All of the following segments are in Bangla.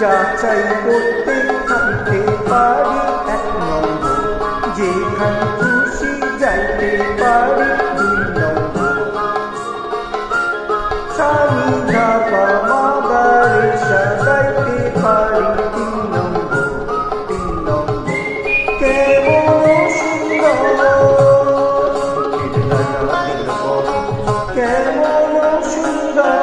যাচাই করতে থাকতে পারি এক নম্বর, যেখানে খুশি যাইতে পারি দুই নম্বর, স্বামী ধাপা মাগারে সাজাইতে পারি তিন নম্বর, তিন নম্বর। কেমন সুন্দর কেমন সুন্দর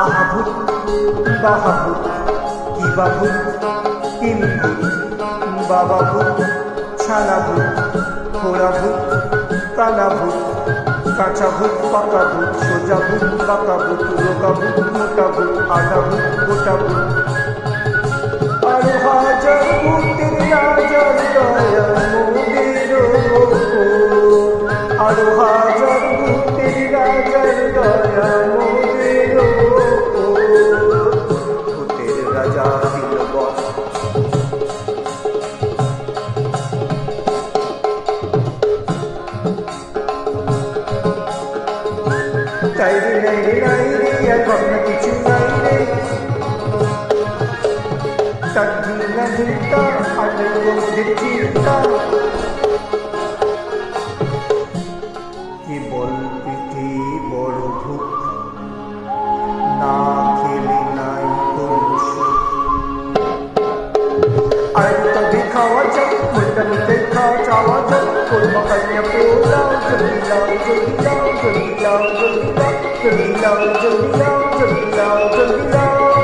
আহাভূত বাহাভূত কিবাভূত কিমভূত বাবাভূত ছানাভূত ঘোড়াভূত কানাভূত কাঁচাভূত পাকাভূত সোজাভূত বাঁকাভূত রোগাভূত মোটাভূত আধাভূত গোটাভূত আরো হাজার ভূতের রাজার দয়া মোদের আরো হাজার ভূতের রাজার দয়া মোদের ভূতের রাজা দিল বস তাই রে নাই রে নাই রে আর ভাবনা কিছু নাই রে তার ঝিঙ্গা ঝিঙ্গা আর বন্ধুদের চিন্তা কেবল পিঠে বড় ভূত না খেলে নাই কোনো সুখ আর তবে খাওয়া যাক মনটা মিটে খাওয়া চাওয়া যাক কোরমা কান্না পোলাও জলদি লাও জলদি লাও জলদি লাও জলদি লাও জলদি লাও জলদি লাও জলদি লাও জলদি লাও